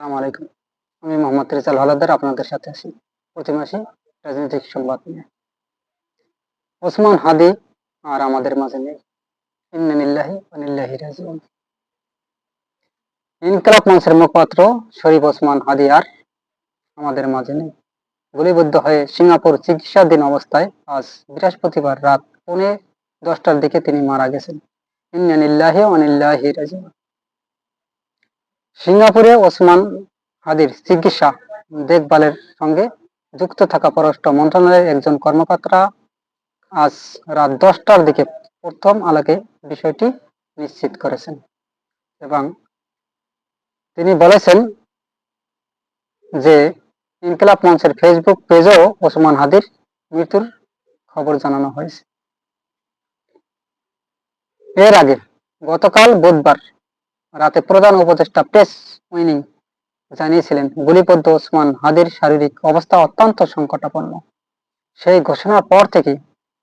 আসসালামু আলাইকুম। আমি মোহাম্মদ রেজাল হলাদার আপনাদের সাথে আছি প্রতি মাসে রাজনৈতিক সংবাদ নিয়ে। ওসমান হাদি আর আমাদের মাঝে নেই। ইন্না লিল্লাহি ওয়া ইন্না ইলাইহি রাজিউন। ইনকিলাব মঞ্চের মুখপাত্র শরীফ ওসমান হাদি আর আমাদের মাঝে নেই। গুলিবিদ্ধ হয়ে সিঙ্গাপুর চিকিৎসাধীন অবস্থায় আজ বৃহস্পতিবার রাত 10:45টার দিকে তিনি মারা গেছেন। ইন্না লিল্লাহি ওয়া ইন্না ইলাইহি রাজিউন। সিঙ্গাপুরে ওসমান হাদির চিকিৎসা দেখভালের সঙ্গে যুক্ত থাকা পররাষ্ট্র মন্ত্রণালয়ের একজন কর্মকর্তা আজ রাত 10টার দিকে প্রথম আলোকে বিষয়টি নিশ্চিত করেছেন এবং তিনি বলেছেন যে ইনকিলাব মঞ্চের ফেসবুক পেজেও ওসমান হাদির মৃত্যুর খবর জানানো হয়েছে। এর আগে গতকাল বুধবার রাতে প্রধান উপদেষ্টা প্রেস উইনিং জানিয়েছিলেন গুলিবিদ্ধ ওসমান হাদির শারীরিক অবস্থা অত্যন্ত সংকটাপন্ন। সেই ঘোষণার পর থেকে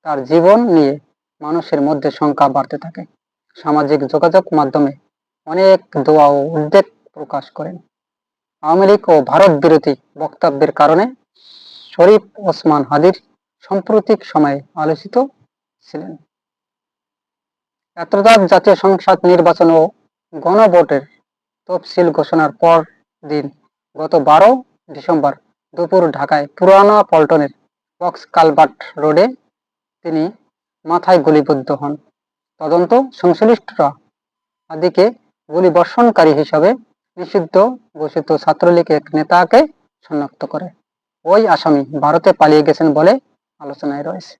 তার জীবন নিয়ে মানুষের মধ্যে শঙ্কা বাড়তে থাকে। সামাজিক যোগাযোগ মাধ্যমে অনেক দোয়া ও উদ্বেগ প্রকাশ করেন। আওয়ামী লীগ ও ভারত বিরোধী বক্তব্যের কারণে শরীফ ওসমান হাদির সাম্প্রতিক সময়ে আলোচিত ছিলেন। ত্রয়োদশ জাতীয় সংসদ নির্বাচন ও গণভোটের তফসিল ঘোষণার পর দিন গত 12 ডিসেম্বর দুপুর ঢাকায় পুরানা পল্টনের বক্স কালভার্ট রোডে তিনি মাথায় গুলিবিদ্ধ হন। তদন্ত সংশ্লিষ্টরা হাদিকে গুলিবর্ষণকারী হিসাবে নিষিদ্ধ ঘোষিত ছাত্রলীগ এক নেতাকে শনাক্ত করে। ওই আসামি ভারতে পালিয়ে গেছেন বলে আলোচনায় রয়েছে।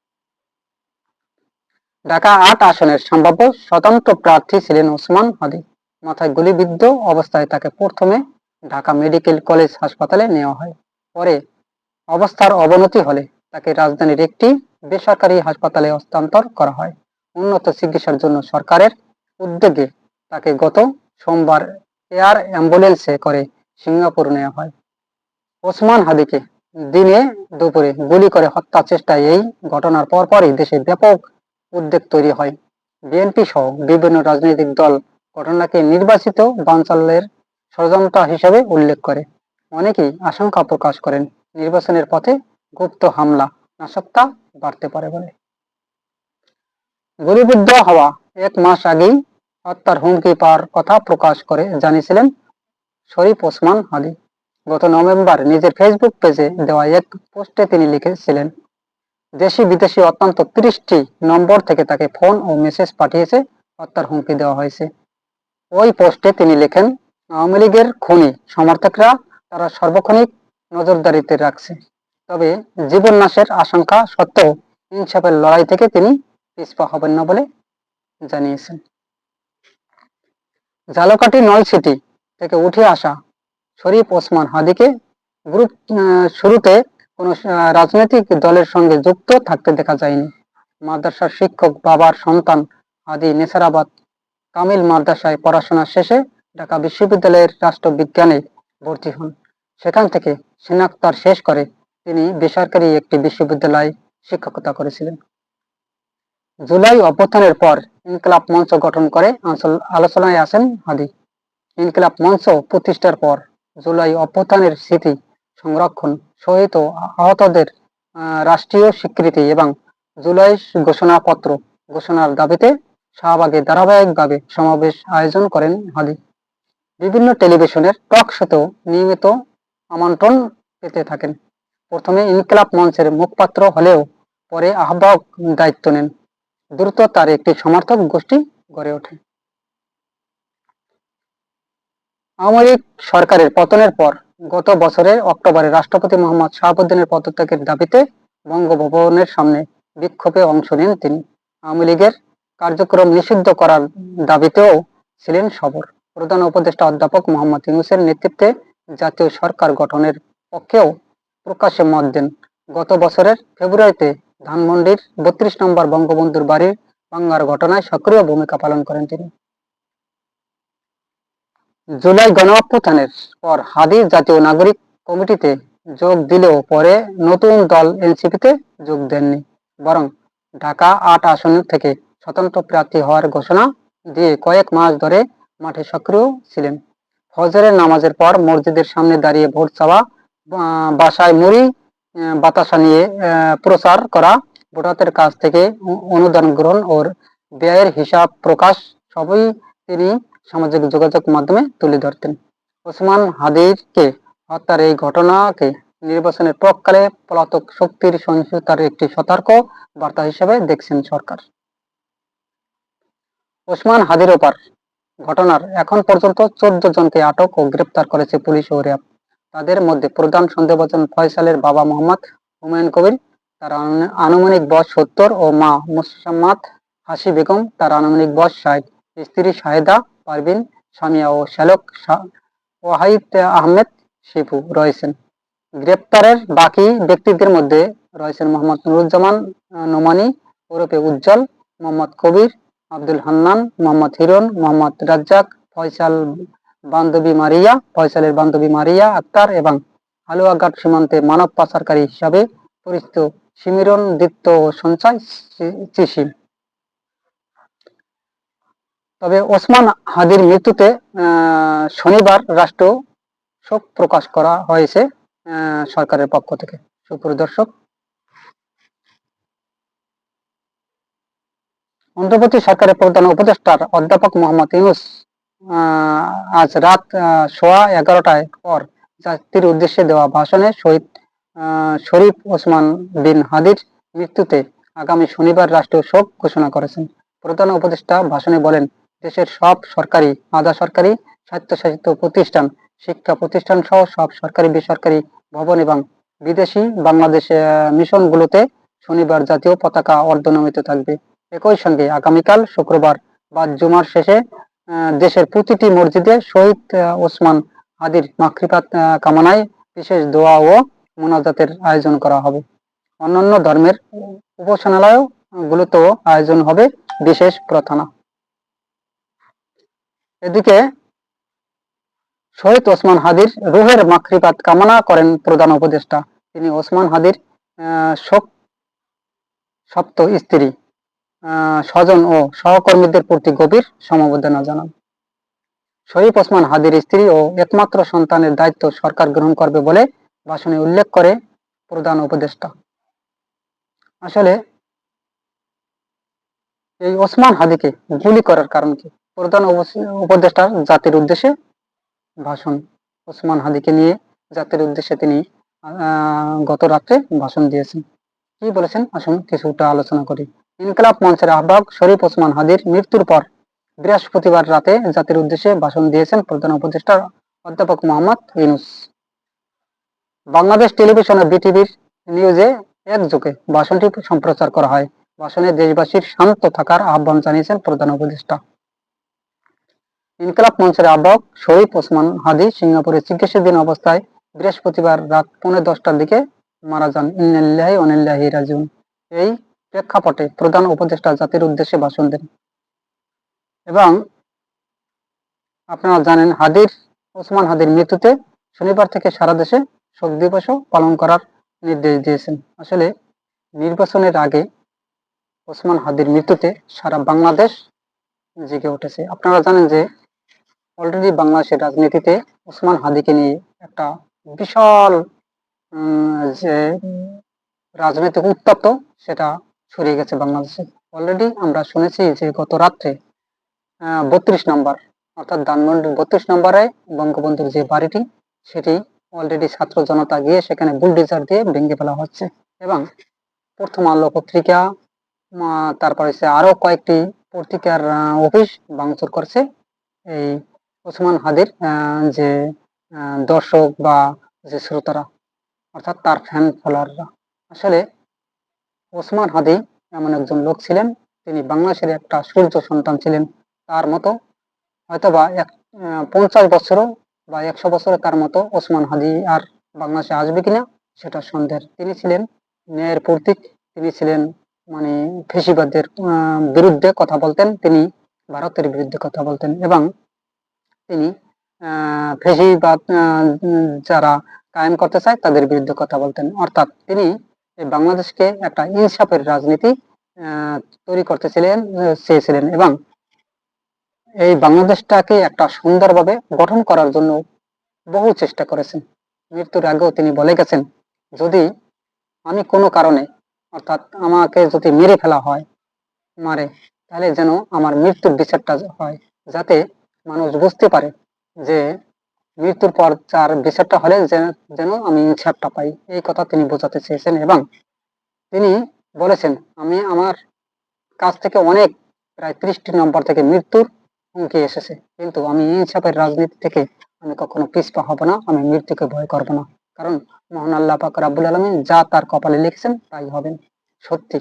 ঢাকা ৮ আসনের সম্ভাব্য স্বতন্ত্র প্রার্থী ছিলেন ওসমান হাদি। মাথায় গুলিবিদ্ধ অবস্থায় তাকে প্রথমে ঢাকা মেডিকেল কলেজ হাসপাতালে নেওয়া হয়। পরে অবস্থার অবনতি হলে তাকে রাজধানীর একটি বেসরকারি হাসপাতালে হস্তান্তর করা হয়। উন্নত চিকিৎসার জন্য সরকারের উদ্যোগে তাকে গত সোমবার এয়ার অ্যাম্বুলেন্সে করে সিঙ্গাপুর নেওয়া হয়। ওসমান হাদিকে দিনে দুপুরে গুলি করে হত্যা চেষ্টায় এই ঘটনার পরপরই দেশে ব্যাপক উদ্বেগ তৈরি হয়। বিএনপি সহ বিভিন্ন রাজনৈতিক দল ঘটনাকে নির্বাচিত বানচালের ষড়যন্ত্র হিসেবে উল্লেখ করে। অনেকেই আশঙ্কা প্রকাশ করেন নির্বাচনের পথে গুপ্ত হামলা নাশকতা বাড়তে পারে বলে। গুলিবিদ্ধ হওয়া 1 মাস আগেই হত্যার হুমকি পাওয়ার কথা প্রকাশ করে জানিয়েছিলেন শরীফ ওসমান হাদি। গত নভেম্বর নিজের ফেসবুক পেজে দেওয়া এক পোস্টে তিনি লিখেছিলেন, দেশি বিদেশি অত্যন্ত 30টি নম্বর থেকে তাকে ফোন ও মেসেজ পাঠিয়েছে, হত্যার হুমকি দেওয়া হয়েছে। ওই পোস্টে তিনি লেখেন, আওয়ামী লীগের খুনি সমর্থকরা তারা সার্বক্ষণিক নজরদারিতে রাখছে। তবে জীবন নাশের আশঙ্কা সত্ত্বেও ইনসাফের লড়াই থেকে তিনি পিছপা হবেন না বলে জানিয়েছেন। ঝালকাঠি নলছিটি থেকে উঠে আসা শরীফ ওসমান হাদিকে গ্রুপ শুরুতে কোনো রাজনৈতিক দলের সঙ্গে যুক্ত থাকতে দেখা যায়নি। মাদ্রাসার শিক্ষক বাবার সন্তান হাদি নেসারাবাদ কামিল মাদ্রাসায় পড়াশোনা শেষে ঢাকা বিশ্ববিদ্যালয়ের রাষ্ট্রবিজ্ঞানে ভর্তি হন। সেখান থেকে স্নাতক শেষ করে তিনি বেসরকারি একটি বিশ্ববিদ্যালয়ে শিক্ষকতা করেছিলেন। জুলাই অভ্যুত্থানের পর ইনকিলাব মঞ্চ গঠন করে আলোচনায় আসেন হাদি। ইনকিলাব মঞ্চ প্রতিষ্ঠার পর জুলাই অভ্যুত্থানের স্মৃতি সংরক্ষণ, শহীদ ও আহতদের রাষ্ট্রীয় স্বীকৃতি এবং জুলাই ঘোষণাপত্র ঘোষণার দাবিতে শাহবাগে ধারাবাহিকভাবে সমাবেশ আয়োজন করেন হাদি। বিভিন্ন টেলিভিশনের টক শোতেও নিয়মিত আমন্ত্রণ পেতে থাকেন। প্রথমে ইনকিলাব মঞ্চের মুখপাত্র হলেও পরে আহ্বায়ক দায়িত্ব নেন। দ্রুত তার একটি সমর্থক গোষ্ঠী গড়ে ওঠে। আওয়ামী লীগ সরকারের পতনের পর গত বছরের অক্টোবরে রাষ্ট্রপতি মোহাম্মদ শাহাবুদ্দিনের পদত্যাগের দাবিতে বঙ্গভবনের সামনে বিক্ষোভে অংশ নেন তিনি। আওয়ামী লীগের কার্যক্রম নিষিদ্ধ করার দাবিতেও ছিলেন সরব। প্রধান উপদেষ্টা অধ্যাপক মোহাম্মদ ইউনূসের নেতৃত্বে জাতীয় সরকার গঠনের পক্ষেও প্রকাশ্যে মত দেন। গত বছরের ফেব্রুয়ারিতে ধানমন্ডির 32 নম্বর বঙ্গবন্ধুর বাড়ির ভাঙার ঘটনায় সক্রিয় ভূমিকা পালন করেন তিনি। জুলাই গণঅভ্যুত্থানের পর হাদি জাতীয় নাগরিক কমিটিতে যোগ দিলেও পরে নতুন দল এনসিপিতে যোগ দেননি, বরং ঢাকা ৮ আসন থেকে স্বতন্ত্র প্রার্থী হওয়ার ঘোষণা দিয়ে কয়েক মাস ধরে মাঠে সক্রিয় ছিলেন। ফজরের নামাজের পর মসজিদের সামনে দাঁড়িয়ে ভোট চাওয়া, বাসায় মুড়ি বাতাসা নিয়ে প্রচার করা, ভোটারদের কাছ থেকে অনুদান গ্রহণ ও ব্যয়ের হিসাব প্রকাশ সবই তিনি সামাজিক যোগাযোগ মাধ্যমে তুলে ধরতেন। ওসমান হাদিকে হত্যার এই ঘটনাকে নির্বাচনের প্রাক্কালে পলাতক শক্তির সহিংসতার একটি সতর্ক বার্তা হিসেবে দেখছেন সরকার। ওসমান হাদির ওপর ঘটনার এখন পর্যন্ত 14 জনকে আটক ও গ্রেপ্তার করেছে পুলিশ ও র্যাব। তাদের মধ্যে প্রধান সন্দেহভাজন ফয়সালের বাবা মোহাম্মদ হুমায়ুন কবির, তার আনুমানিক বয়স 70 ও মা মুসাম্মাত হাসি বেগম, তার আনুমানিক বয়স 60, স্ত্রী শাহেদা পারভিন সামিয়া ও শ্যালক ওয়াহিদ আহমেদ শিপু রয়েছেন। গ্রেপ্তারের বাকি ব্যক্তিদের মধ্যে রয়েছেন মোহাম্মদ নুরুজ্জামান নোমানি ওরফে উজ্জ্বল, মোহাম্মদ কবির, আব্দুল হান্নান, মোহাম্মদ হিরন, মোহাম্মদ রাজ্জাক, ফয়সালের বান্ধবী মারিয়া আক্তার এবং হালুয়াঘাট সীমান্তে মানব পাচারকারী হিসাবে পরিচিত শিমিরন দীপ্ত ও সঞ্চয় চিসিম। তবে ওসমান হাদির মৃত্যুতে শনিবার রাষ্ট্র শোক প্রকাশ করা হয়েছে সরকারের পক্ষ থেকে। সুপ্রিয় অন্তর্বর্তী সরকারের প্রধান উপদেষ্টার অধ্যাপক মোহাম্মদ ইউনূস আজ রাত 11:15টায় পর জাতির উদ্দেশ্যে দেওয়া ভাষণে শহীদ শরীফ ওসমান বিন হাদির মৃত্যুতে আগামী শনিবার রাষ্ট্রীয় শোক ঘোষণা করেছেন। প্রধান উপদেষ্টা ভাষণে বলেন, দেশের সব সরকারি, আধা সরকারি, স্বায়ত্তশাসিত প্রতিষ্ঠান, শিক্ষা প্রতিষ্ঠান সহ সব সরকারি বেসরকারি ভবন এবং বিদেশি বাংলাদেশ মিশনগুলোতে শনিবার জাতীয় পতাকা অর্ধনমিত থাকবে। একই সঙ্গে আগামীকাল শুক্রবার বাদ জুমার শেষে দেশের প্রতিটি মসজিদে শহীদ ওসমান হাদির মাগফিরাত কামনায় বিশেষ দোয়া ও মোনাজাতের আয়োজন করা হবে। অন্যান্য ধর্মের উপাসনালয় গুলোতেও আয়োজন হবে বিশেষ প্রার্থনা। এদিকে শহীদ ওসমান হাদির রুহের মাগফিরাত কামনা করেন প্রধান উপদেষ্টা। তিনি ওসমান হাদির শোক সপ্ত স্ত্রী, স্বজন ও সহকর্মীদের প্রতি গভীর সমবেদনা জানান। শরীফ ওসমান হাদির স্ত্রী ও একমাত্র সন্তানের দায়িত্ব সরকার গ্রহণ করবে বলে ভাষণে উল্লেখ করে প্রধান উপদেষ্টা। আসলে এই ওসমান হাদিকে গুলি করার কারণ কি? প্রধান উপদেষ্টার জাতির উদ্দেশ্যে ভাষণ, ওসমান হাদিকে নিয়ে জাতির উদ্দেশ্যে তিনি গত রাত্রে ভাষণ দিয়েছেন। কি বলেছেন আসুন কিছুটা আলোচনা করি। ইনকিলাব মঞ্চের আহ্বায়ক শরীফ ওসমান হাদির মৃত্যুর পর বৃহস্পতিবার রাতে জাতির উদ্দেশ্যে ভাষণ দিয়েছেন প্রধান উপদেষ্টা অধ্যাপক মোহাম্মদ ইউনূস। বাংলাদেশ টেলিভিশনের বিটিভির নিউজে একযোগে ভাষণটি সম্প্রচার করা হয়। ভাষণে দেশবাসীর শান্ত থাকার আহ্বান জানিয়েছেন প্রধান উপদেষ্টা। ইনকিলাব মঞ্চের আহ্বায়ক শরীফ ওসমান হাদি সিঙ্গাপুরে চিকিৎসাধীন অবস্থায় বৃহস্পতিবার রাত 10:45টার দিকে মারা যান। ইন্না লিল্লাহি ওয়া ইন্না ইলাইহি রাজিউন। এই প্রেক্ষাপটে প্রধান উপদেষ্টা জাতির উদ্দেশ্যে ভাষণ দেন এবং আপনারা জানেন ওসমান হাদির মৃত্যুতে শনিবার থেকে সারা দেশে শোক দিবসও পালন করার নির্দেশ দিয়েছেন। আসলে নির্বাচনের আগে ওসমান হাদির মৃত্যুতে সারা বাংলাদেশ জেগে উঠেছে। আপনারা জানেন যে অলরেডি বাংলাদেশের রাজনীতিতে ওসমান হাদিকে নিয়ে একটা বিশাল যে রাজনৈতিক উত্তপ্ত সেটা ছড়িয়ে গেছে বাংলাদেশে। অলরেডি আমরা শুনেছি যে গত রাত্রে 32 নম্বর অর্থাৎ ধানমন্ডির 32 নম্বরে বঙ্গবন্ধুর যে বাড়িটি সেটি অলরেডি ছাত্র জনতা গিয়ে সেখানে বুলডোজার দিয়ে ভেঙে ফেলা হচ্ছে এবং প্রথম আলো পত্রিকা, তারপরে আরো কয়েকটি পত্রিকার অফিস ভাঙচুর করছে এই ওসমান হাদির যে দর্শক বা যে শ্রোতারা অর্থাৎ তার ফ্যান ফলোয়াররা। আসলে ওসমান হাদি এমন একজন লোক ছিলেন, তিনি বাংলাদেশের একটা সূর্য সন্তান ছিলেন। তার মতো হয়তোবা 50 বছরও বা 100 বছরে তার মতো ওসমান হাদি আর বাংলাদেশে আসবে কিনা সেটা সন্দেহের। তিনি ছিলেন ন্যায়ের প্রতীক, তিনি ছিলেন মানে ফেসিবাদের বিরুদ্ধে কথা বলতেন, তিনি ভারতের বিরুদ্ধে কথা বলতেন এবং তিনি ফেসিবাদ যারা কায়েম করতে চায় তাদের বিরুদ্ধে কথা বলতেন। অর্থাৎ তিনি বাংলাদেশকে একটা ইনসাফের রাজনীতি তৈরি করতে চেয়েছিলেন এবং এই বাংলাদেশটাকে একটা সুন্দরভাবে গঠন করার জন্য বহু চেষ্টা করেছেন। মৃত্যুর আগেও তিনি বলে গেছেন, যদি আমি কোনো কারণে, অর্থাৎ আমাকে যদি মেরে ফেলা হয়, মারে, তাহলে যেন আমার মৃত্যুর বিচারটা হয়, যাতে মানুষ বুঝতে পারে যে মৃত্যুর পর তার বিচারটা হলে যেন আমি ইনসাফটা পাই। এই কথা তিনি বোঝাতে চেয়েছেন এবং তিনি বলেছেন, আমি আমার কাছ থেকে অনেক, প্রায় 30টি নম্বর থেকে মৃত্যুর হুমকি এসেছে, কিন্তু আমি ইনসাফের রাজনীতি থেকে আমি কখনো পিছপা হব না, আমি মৃত্যুকে ভয় করব না। কারণ মহান আল্লাহ পাক রাব্বুল আলামিন যা তার কপালে লিখেছেন তাই হবেন। সত্যি,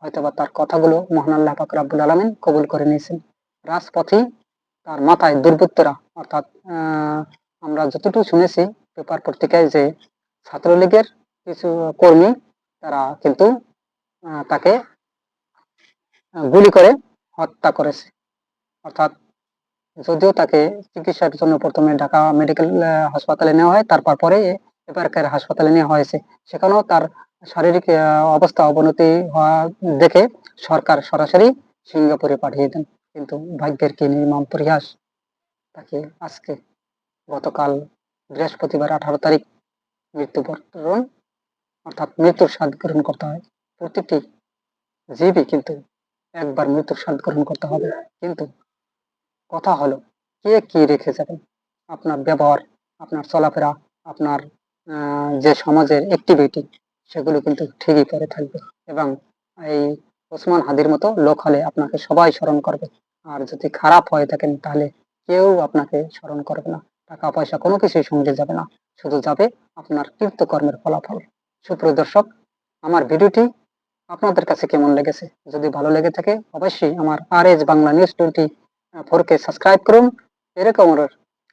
হয়তোবা তার কথাগুলো মহান আল্লাহ পাক রাব্বুল আলামিন কবুল করে নিয়েছেন। রাজপথেই তার মাথায় দুর্বৃত্তরা, অর্থাৎ আমরা যতটুকু শুনেছি পেপার পত্রিকায়, যে ছাত্রলীগের কিছু কর্মী তারা কিন্তু তাকে গুলি করে হত্যা করেছে। অর্থাৎ যদিও তাকে চিকিৎসার জন্য প্রথমে ঢাকা মেডিকেল হাসপাতালে নেওয়া হয়, তারপর পরে এবারকার হাসপাতালে নেওয়া হয়েছে। সেখানেও তার শারীরিক অবস্থা অবনতি হওয়া দেখে সরকার সরাসরি সিঙ্গাপুরে পাঠিয়ে দেন। কিন্তু ভাগ্যের কি নির্মম পরিহাস, তাকে আজকে গতকাল বৃহস্পতিবার 18 তারিখ মৃত্যুবরণ, অর্থাৎ মৃত্যুর স্বাদ গ্রহণ করতে হয়। প্রতিটি জীবই কিন্তু একবার মৃত্যুর স্বাদ গ্রহণ করতে হবে। কিন্তু কথা হলো, কে কি রেখে যাবেন? আপনার ব্যবহার, আপনার চলাফেরা, আপনার যে সমাজের অ্যাক্টিভিটি, সেগুলো কিন্তু ঠিকই পরে থাকবে। এবং এই ওসমান হাদির মতো লোক হলে আপনাকে সবাই স্মরণ করবে। আর যদি খারাপ হয়ে থাকেন তাহলে কেউ আপনাকে স্মরণ করবে না। টাকা পয়সা কোনো কিছুই সঙ্গে যাবে না, শুধু যাবে আপনার কৃতকর্মের ফলাফল। সুপ্রিয় দর্শক, আমার ভিডিওটি আপনাদের কাছে কেমন লেগেছে? যদি ভালো লেগে থাকে অবশ্যই আমার আর বাংলা নিউজ 24 কে সাবস্ক্রাইব করুন। এরকম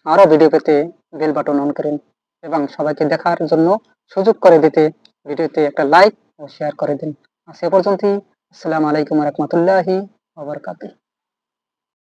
আরো ভিডিও পেতে বেল বাটন অন করুন এবং সবাইকে দেখার জন্য সুযোগ করে দিতে ভিডিওতে একটা লাইক ও শেয়ার করে দিন। আজ এ পর্যন্তই। আসসালামু আলাইকুম ওয়া রাহমাতুল্লাহি ওয়া বারাকাতুহু।